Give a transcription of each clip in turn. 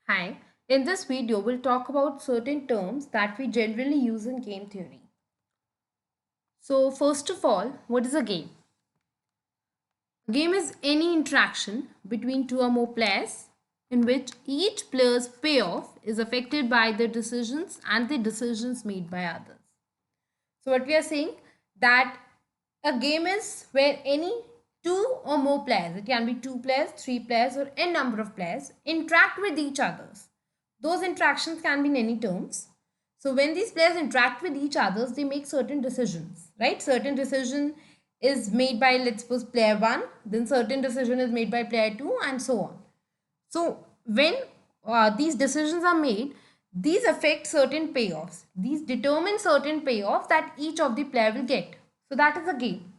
Hi, in this video we'll talk about certain terms that we generally use in game theory. So first of all, what is a game? A game is any interaction between two or more players in which each player's payoff is affected by the decisions and the decisions made by others. So what we are saying that a game is where any two or more players, it can be two players, three players or n number of players interact with each others. Those interactions can be in any terms. So when these players interact with each others, they make certain decisions, right? Certain decision is made by, let's suppose, player 1, then certain decision is made by player 2 and so on. So when these decisions are made, these affect certain payoffs. These determine certain payoffs that each of the player will get. So that is a game.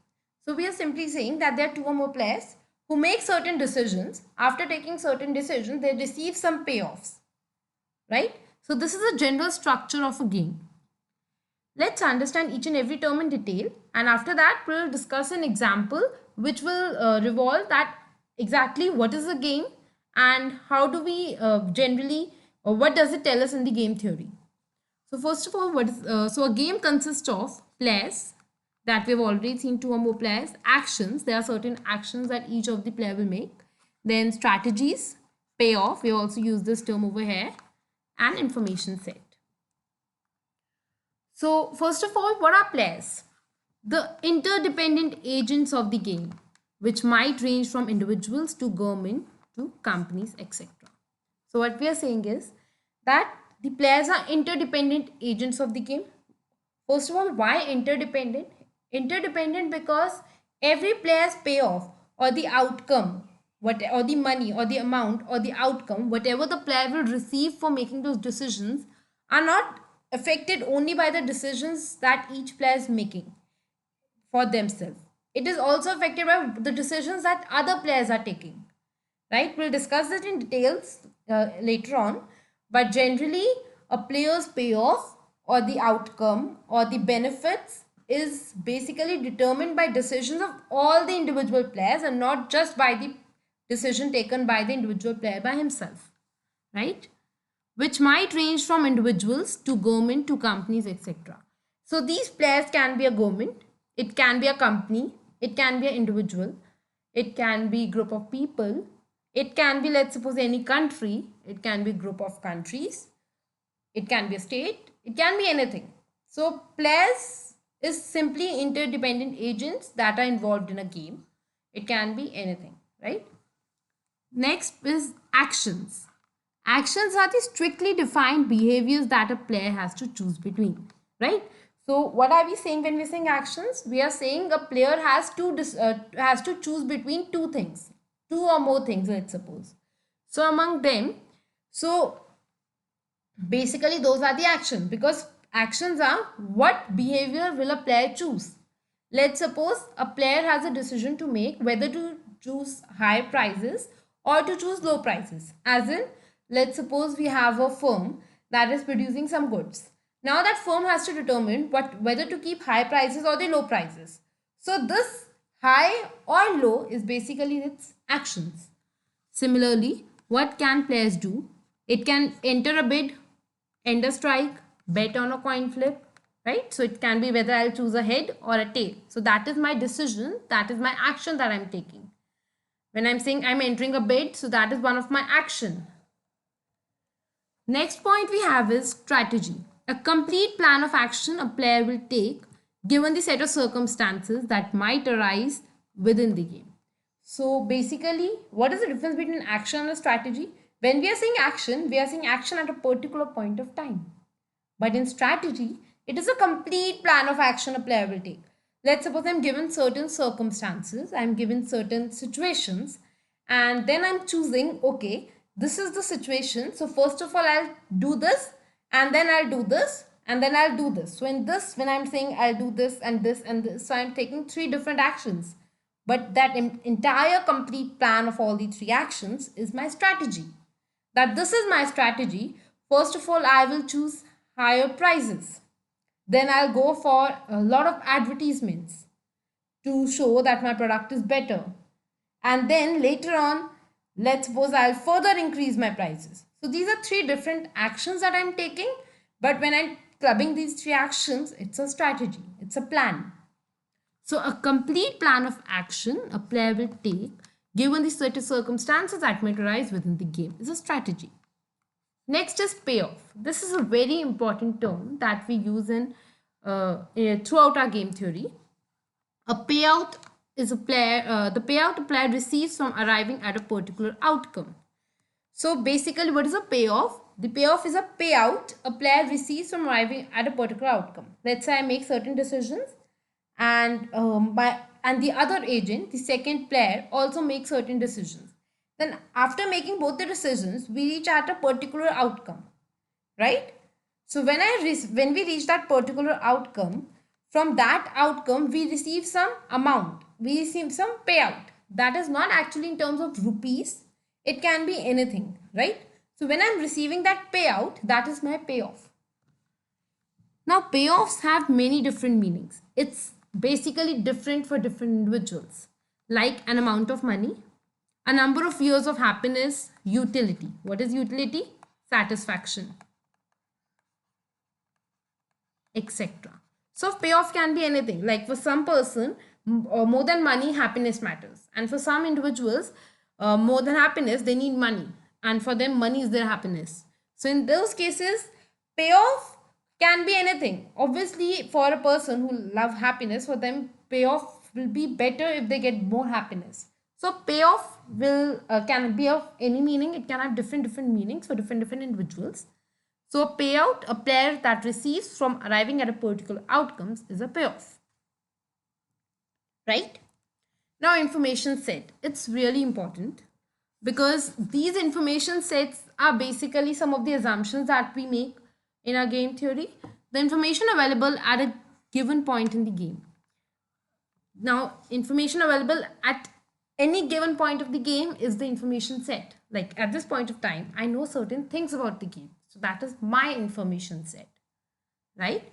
So we are simply saying that there are two or more players who make certain decisions. After taking certain decisions, they receive some payoffs, right? So this is a general structure of a game. Let's understand each and every term in detail, and after that we'll discuss an example which will revolve that exactly what is a game and how do we generally or what does it tell us in the game theory. So first of all, so a game consists of players that we've already seen, two or more players, actions, there are certain actions that each of the player will make, then strategies, payoff, we also use this term over here, and information set. So first of all, what are players? The interdependent agents of the game, which might range from individuals to government to companies, etc. So what we are saying is that the players are interdependent agents of the game. First of all, why interdependent? Interdependent because every player's payoff or the outcome, or the money or the amount or the outcome, whatever the player will receive for making those decisions, are not affected only by the decisions that each player is making for themselves. It is also affected by the decisions that other players are taking, right? We'll discuss it in details later on, but generally a player's payoff or the outcome or the benefits is basically determined by decisions of all the individual players and not just by the decision taken by the individual player by himself, right? Which might range from individuals to government to companies, etc. So these players can be a government, it can be a company, it can be an individual, it can be a group of people, it can be, let's suppose, any country, it can be a group of countries, it can be a state, it can be anything. So players is simply interdependent agents that are involved in a game. It can be anything, right? Next is actions. Actions are the strictly defined behaviors that a player has to choose between, right? So what are we saying when we're saying actions? We are saying a player has to choose between two things, two or more things, let's suppose. So among them, so basically those are the actions, because actions are what behavior will a player choose. Let's suppose a player has a decision to make whether to choose high prices or to choose low prices. As in, let's suppose we have a firm that is producing some goods. Now that firm has to determine whether to keep high prices or the low prices. So this high or low is basically its actions. Similarly, what can players do? It can enter a bid, end a strike, bet on a coin flip, right? So it can be whether I'll choose a head or a tail. So that is my decision, that is my action that I'm taking. When I'm saying I'm entering a bid, so that is one of my action. Next point we have is strategy. A complete plan of action a player will take given the set of circumstances that might arise within the game. So basically, what is the difference between action and a strategy? When we are saying action, we are saying action at a particular point of time. But in strategy, it is a complete plan of action a player will take. Let's suppose I'm given certain circumstances, I'm given certain situations, and then I'm choosing, okay, this is the situation. So first of all, I'll do this, and then I'll do this, and then I'll do this. So when I'm saying I'll do this and this and this, so I'm taking three different actions. But that entire complete plan of all the three actions is my strategy. That this is my strategy. First of all, I will choose higher prices. Then I'll go for a lot of advertisements to show that my product is better. And then later on, let's suppose I'll further increase my prices. So these are three different actions that I'm taking, but when I'm clubbing these three actions, it's a strategy, it's a plan. So a complete plan of action a player will take given the certain circumstances that might arise within the game is a strategy. Next is payoff. This is a very important term that we use throughout our game theory. A payout is the payout a player receives from arriving at a particular outcome. So basically, what is a payoff? The payoff is a payout a player receives from arriving at a particular outcome. Let's say I make certain decisions, and the other agent, the second player, also makes certain decisions. Then after making both the decisions, we reach at a particular outcome, right? So when we reach that particular outcome, from that outcome we receive some amount, we receive some payout. That is not actually in terms of rupees, it can be anything, right? So when I'm receiving that payout, that is my payoff. Now payoffs have many different meanings. It's basically different for different individuals, like an amount of money, a number of years of happiness, utility. What is utility? Satisfaction, etc. So payoff can be anything. Like for some person, more than money, happiness matters. And for some individuals, more than happiness, they need money. And for them, money is their happiness. So in those cases, payoff can be anything. Obviously, for a person who love happiness, for them, payoff will be better if they get more happiness. So payoff can be of any meaning. It can have different meanings for different individuals. So a payout a player that receives from arriving at a particular outcomes is a payoff. Right? Now information set. It's really important because these information sets are basically some of the assumptions that we make in our game theory. The information available at a given point in the game. Now information available at any given point of the game is the information set. Like at this point of time, I know certain things about the game. So that is my information set, right?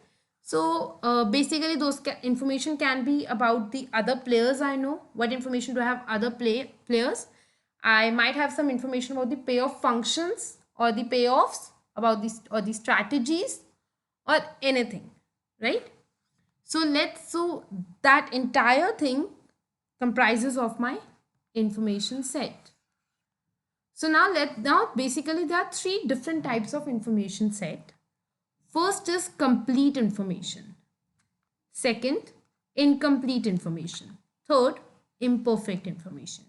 So basically those information can be about the other players I know. What information do I have other players? I might have some information about the payoff functions or the payoffs, about this or the strategies or anything, right? So that entire thing comprises of my information set. So now basically there are three different types of information set. First is complete information. Second, incomplete information. Third, imperfect information.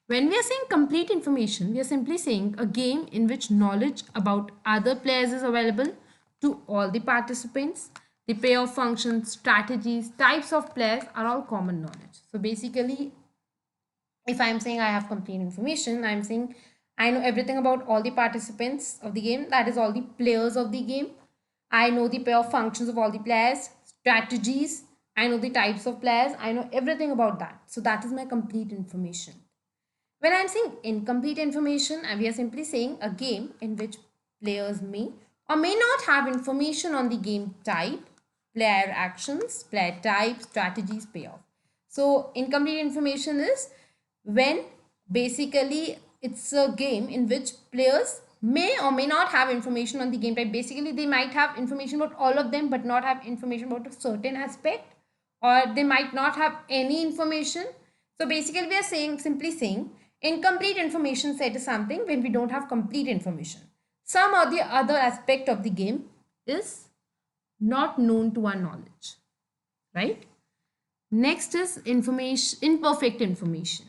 When we are saying complete information, we are simply saying a game in which knowledge about other players is available to all the participants. The payoff functions, strategies, types of players are all common knowledge. So basically, if I'm saying I have complete information, I'm saying I know everything about all the participants of the game, that is all the players of the game. I know the payoff functions of all the players, strategies, I know the types of players, I know everything about that. So that is my complete information. When I'm saying incomplete information, we are simply saying a game in which players may or may not have information on the game type, player actions, player type, strategies, payoff. So incomplete information is when basically it's a game in which players may or may not have information on the game type. Basically they might have information about all of them but not have information about a certain aspect, or they might not have any information. So basically we are simply saying incomplete information set is something when we don't have complete information. Some or the other aspect of the game is not known to our knowledge, right? Next is imperfect information.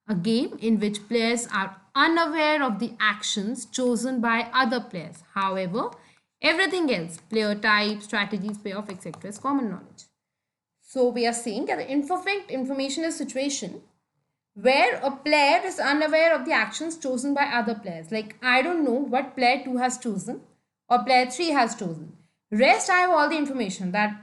A game in which players are unaware of the actions chosen by other players. However, everything else, player type, strategies, payoff, etc. is common knowledge. So we are saying that the imperfect information is a situation where a player is unaware of the actions chosen by other players. Like I don't know what player 2 has chosen or player 3 has chosen. Rest I have all the information that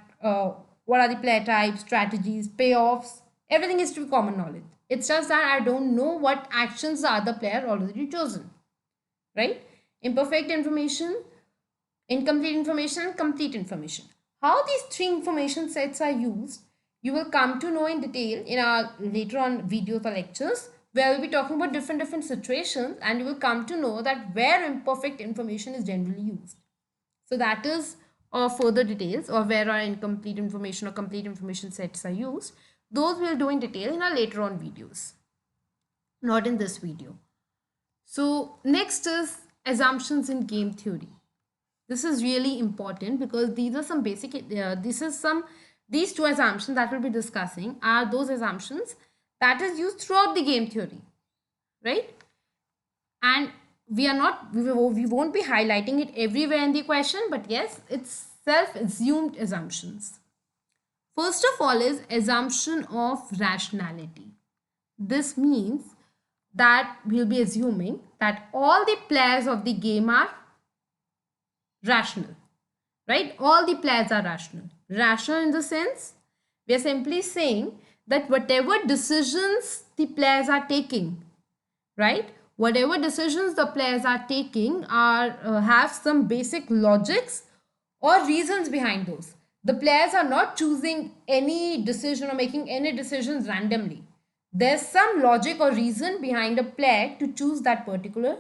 what are the player types, strategies, payoffs, everything is to be common knowledge. It's just that I don't know what actions the other player already chosen, right? Imperfect information, incomplete information, and complete information. How these three information sets are used, you will come to know in detail in our later on videos or lectures. where we'll be talking about different situations, and you will come to know that where imperfect information is generally used. So that is further details, or where our incomplete information or complete information sets are used. Those we'll do in detail in our later on videos, not in this video. So next is assumptions in game theory. This is really important because these are some basic, these two assumptions that we'll be discussing are those assumptions that is used throughout the game theory, right? And we won't be highlighting it everywhere in the question, but yes, it's self-assumed assumptions. First of all is assumption of rationality. This means that we'll be assuming that all the players of the game are rational, right? All the players are rational. Rational in the sense, we are simply saying that whatever decisions the players are taking, right? Whatever decisions the players are taking are have some basic logics or reasons behind those. The players are not choosing any decision or making any decisions randomly. There's some logic or reason behind a player to choose that particular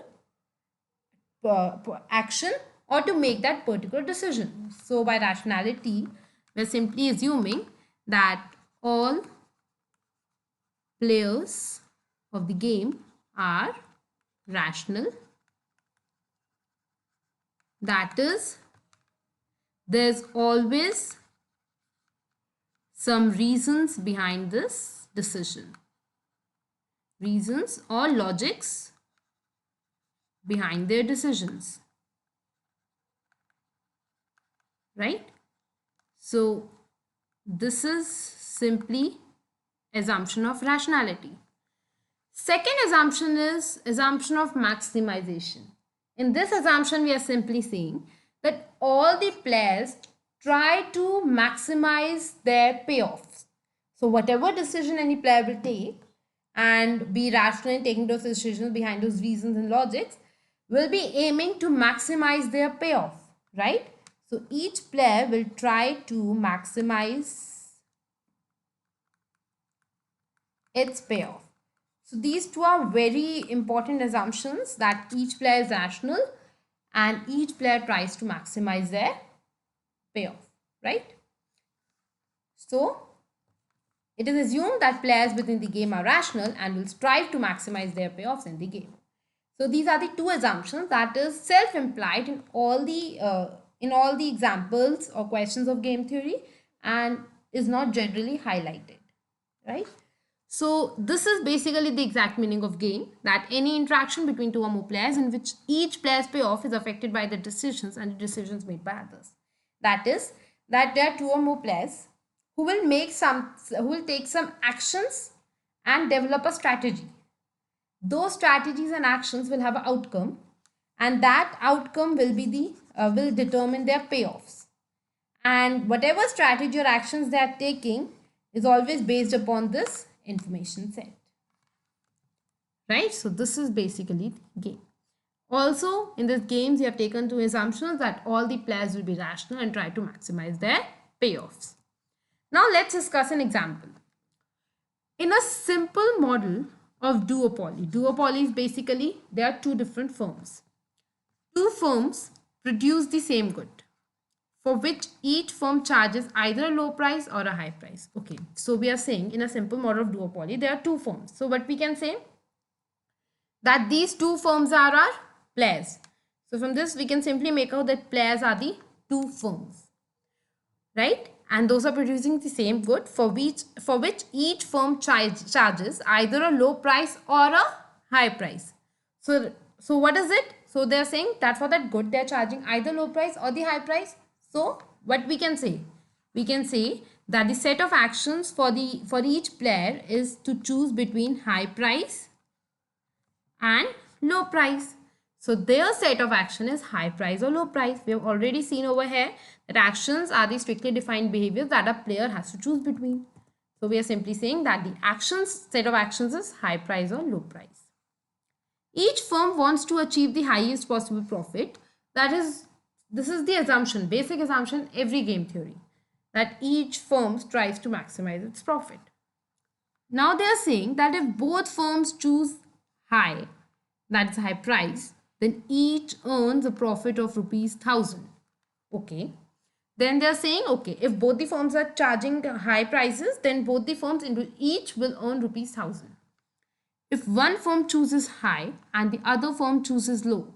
action or to make that particular decision. So by rationality, we're simply assuming that all players of the game are rational. That is, there's always some reasons behind this decision. Reasons or logics behind their decisions. Right? So this is simply assumption of rationality. Second assumption is assumption of maximization. In this assumption, we are simply saying that all the players try to maximize their payoffs. So whatever decision any player will take and be rational in taking those decisions behind those reasons and logics will be aiming to maximize their payoff, right? So each player will try to maximize its payoff. So these two are very important assumptions, that each player is rational and each player tries to maximize their payoff, right? So it is assumed that players within the game are rational and will strive to maximize their payoffs in the game. So these are the two assumptions that is self-implied in all the examples or questions of game theory and is not generally highlighted, right? So this is basically the exact meaning of game, that any interaction between two or more players in which each player's payoff is affected by the decisions and the decisions made by others. That is, that there are two or more players who will take some actions and develop a strategy. Those strategies and actions will have an outcome, and that outcome will be will determine their payoffs. And whatever strategy or actions they are taking is always based upon this information set, right? So this is basically the game. Also, in this games, you have taken two assumptions that all the players will be rational and try to maximize their payoffs. Now let's discuss an example. In a simple model of duopoly, duopoly is basically there are two different firms. Two firms produce the same good, for which each firm charges either a low price or a high price. Okay, so we are saying in a simple model of duopoly, there are two firms. So what we can say, that these two firms are our players. So from this, we can simply make out that players are the two firms, right? And those are producing the same good for which each firm charges either a low price or a high price. So what is it? So they are saying that for that good, they are charging either low price or the high price. So what we can say? We can say that the set of actions for each player is to choose between high price and low price. So their set of action is high price or low price. We have already seen over here that actions are the strictly defined behaviors that a player has to choose between. So we are simply saying that the set of actions is high price or low price. Each firm wants to achieve the highest possible profit. This is the assumption, basic assumption, every game theory, that each firm tries to maximize its profit. Now they are saying that if both firms choose high, that's high price, then each earns a profit of rupees 1000. Okay. Then they are saying, okay, if both the firms are charging high prices, then both the firms into each will earn rupees 1000. If one firm chooses high and the other firm chooses low,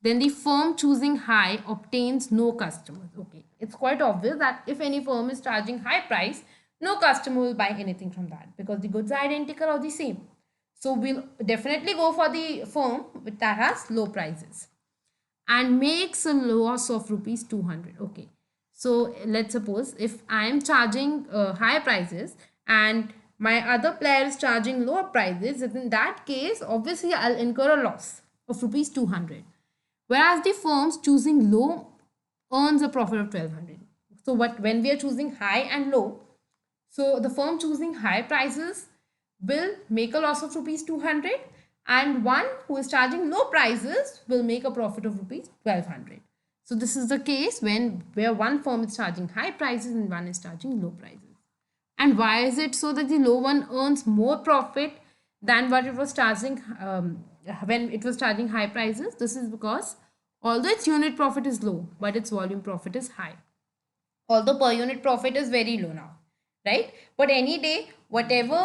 then the firm choosing high obtains no customers. Okay, it's quite obvious that if any firm is charging high price, no customer will buy anything from that because the goods are identical or the same. So we'll definitely go for the firm that has low prices and makes a loss of rupees 200. Okay, so let's suppose if I am charging high prices and my other player is charging lower prices, in that case obviously I'll incur a loss of rupees 200, whereas the firms choosing low earns a profit of 1200. So what, when we are choosing high and low, so the firm choosing high prices will make a loss of rupees 200 and one who is charging low prices will make a profit of rupees 1200. So this is the case where one firm is charging high prices and one is charging low prices. And why is it so that the low one earns more profit than what it was charging when it was charging high prices? This is because although its unit profit is low, but its volume profit is high. Although per unit profit is very low now, right? But any day, whatever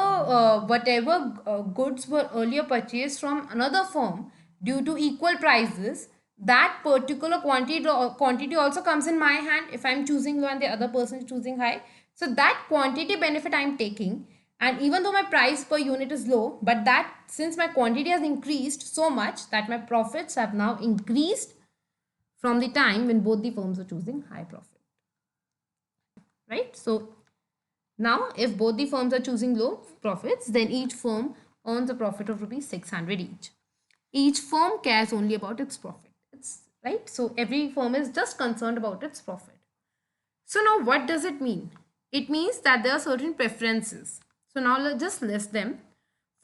goods were earlier purchased from another firm due to equal prices, that particular quantity also comes in my hand if I'm choosing low and the other person is choosing high. So that quantity benefit I'm taking, and even though my price per unit is low, but that since my quantity has increased so much that my profits have now increased from the time when both the firms are choosing high profit, right? So now if both the firms are choosing low profits, then each firm earns a profit of rupees 600 each. Each firm cares only about its profit. It's right. So every firm is just concerned about its profit. So now what does it mean? It means that there are certain preferences. So now let's just list them.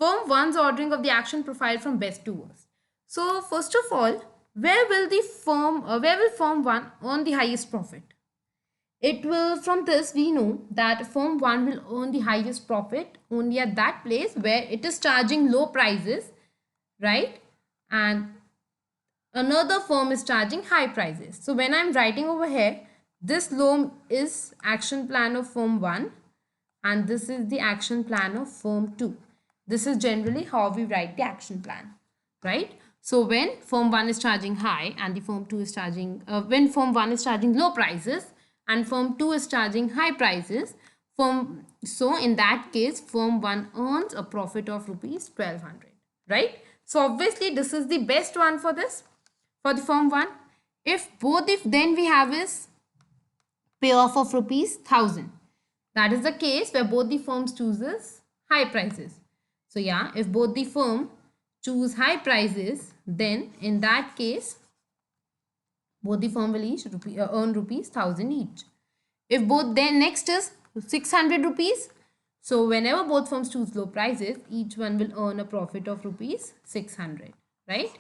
Firm 1's ordering of the action profile from best to worst. So first of all, where will firm 1 earn the highest profit? It will, from this we know that firm 1 will earn the highest profit only at that place where it is charging low prices, right? And another firm is charging high prices. So when I'm writing over here, this low is action plan of firm 1 and this is the action plan of firm 2. This is generally how we write the action plan, right? So when firm 1 is charging high and the firm 2 is charging, when firm 1 is charging low prices and firm 2 is charging high prices, so in that case, firm 1 earns a profit of rupees 1200, right? So obviously this is the best one for this, for the firm 1. Then we have is payoff of rupees 1000. That is the case where both the firms chooses high prices. So yeah, if both the firm choose high prices, then in that case, both the firm will each earn rupees 1000 each. If both, then next is 600 rupees. So whenever both firms choose low prices, each one will earn a profit of rupees 600, right?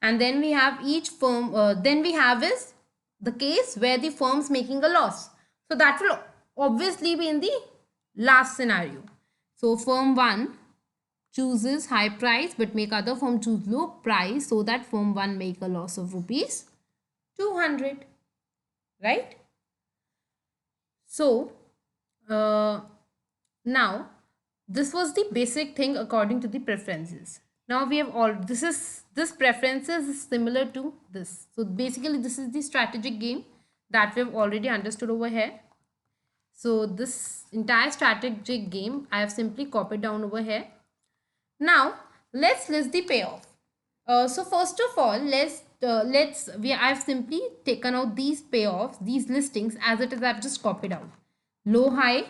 And then we have each firm, then we have is the case where the firm's making a loss. So that will obviously be in the last scenario. So firm 1 chooses high price but make other firm choose low price, so that firm 1 make a loss of rupees 200, right? So now this was the basic thing according to the preferences. Now we have all, this preferences is similar to this. So basically this is the strategic game that we have already understood over here. So this entire strategic game I have simply copied down over here. Now let's list the payoff. So first of all, I've simply taken out these payoffs, these listings as it is. I've just copied out low high,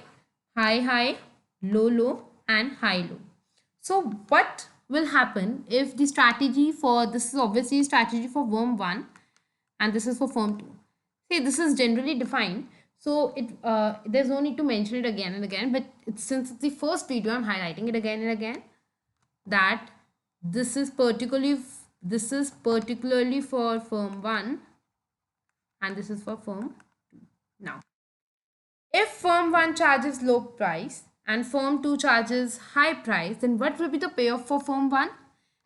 high high, low low, and high low. So what will happen if the strategy for this is obviously strategy for firm 1 and this is for firm 2. See, this is generally defined, so it there's no need to mention it again and again, but since it's the first video, I'm highlighting it again and again that this is particularly for firm 1 and this is for firm 2. Now if firm 1 charges low price and firm 2 charges high price, then what will be the payoff for firm 1?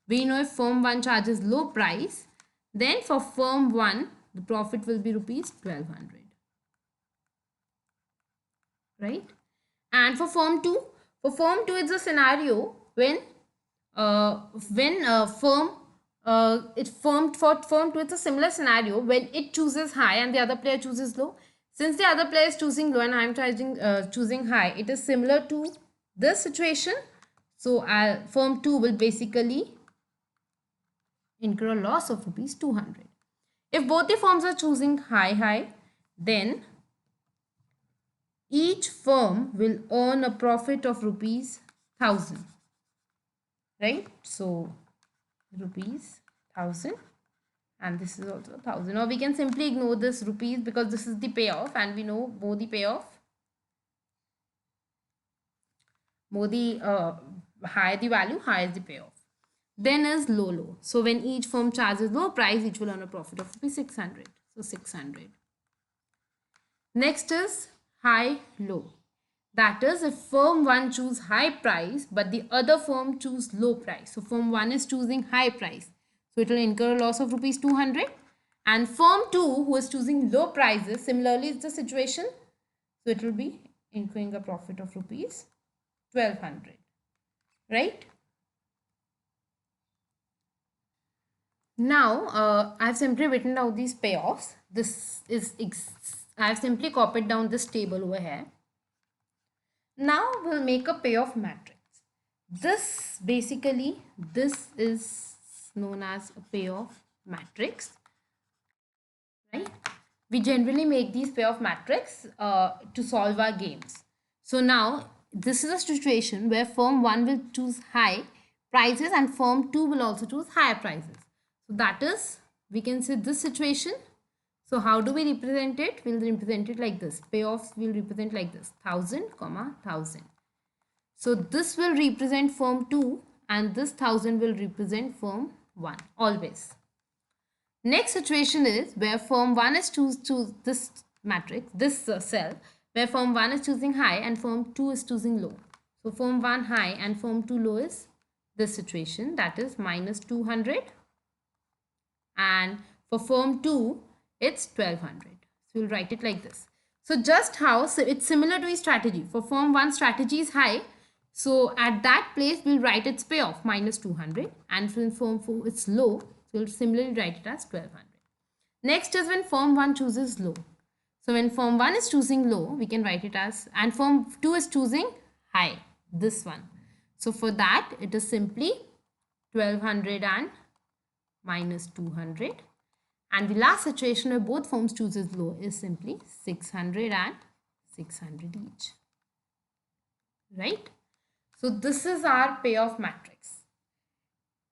We know if firm 1 charges low price, then for firm 1, the profit will be rupees 1200. Right? And for firm 2 it's a scenario when firm it formed for firm 2, it's a similar scenario when it chooses high and the other player chooses low. Since the other player is choosing low and I'm choosing high, it is similar to this situation. So firm 2 will basically incur a loss of rupees 200. If both the firms are choosing high, then each firm will earn a profit of rupees 1000. Right? So rupees 1000, and this is also 1000. Or we can simply ignore this rupees because this is the payoff, and we know more the payoff, more the higher the value, higher is the payoff. Then is low. So when each firm charges low price, each will earn a profit of rupees 600. So 600. Next is high low. That is, if firm 1 choose high price but the other firm choose low price. So firm 1 is choosing high price, so it will incur a loss of rupees 200. And firm 2 who is choosing low prices, similarly it's the situation, so it will be incurring a profit of rupees 1200. Right? Now I have simply written down these payoffs. I have simply copied down this table over here. Now we'll make a payoff matrix. This is known as a payoff matrix, right? We generally make these payoff matrix to solve our games. So now this is a situation where firm 1 will choose high prices and firm 2 will also choose higher prices. So that is, we can say this situation. So how do we represent it? We'll represent it like this. Payoffs will represent like this, 1000, 1000. So this will represent firm 2 and this 1000 will represent firm 1 always. Next situation is where firm 1 is choose this matrix, this cell, where firm 1 is choosing high and firm 2 is choosing low. So firm 1 high and firm 2 low is this situation, that is minus 200. And for firm 2, it's 1200. So we'll write it like this. So just how, so it's similar to a strategy. For firm 1, strategy is high. So at that place, we'll write its payoff minus 200. And for firm 4, it's low. So we'll similarly write it as 1200. Next is when firm 1 chooses low. So when firm 1 is choosing low, we can write it as, and firm 2 is choosing high, this one. So for that, it is simply 1200 and minus 200. And the last situation where both firms chooses low is simply 600 and 600 each. Right? So this is our payoff matrix.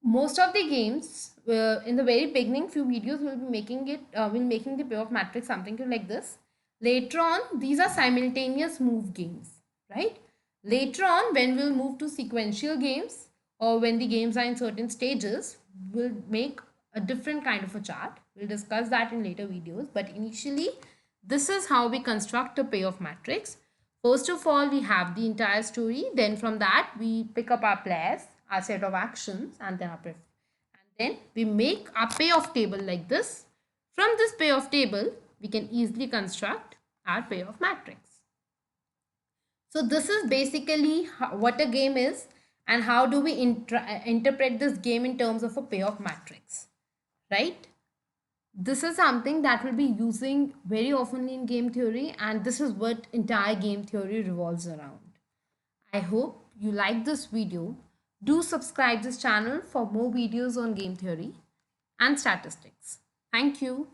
Most of the games, in the very beginning, few videos will be making the payoff matrix something like this. Later on, these are simultaneous move games, right? Later on, when we'll move to sequential games or when the games are in certain stages, we'll make a different kind of a chart. We'll discuss that in later videos. But initially, this is how we construct a payoff matrix. First of all, we have the entire story. Then from that, we pick up our players, our set of actions, and then then we make our payoff table like this. From this payoff table, we can easily construct our payoff matrix. So this is basically what a game is and how do we interpret this game in terms of a payoff matrix, right? This is something that we'll be using very often in game theory, and this is what entire game theory revolves around. I hope you like this video. Do subscribe this channel for more videos on game theory and statistics. Thank you.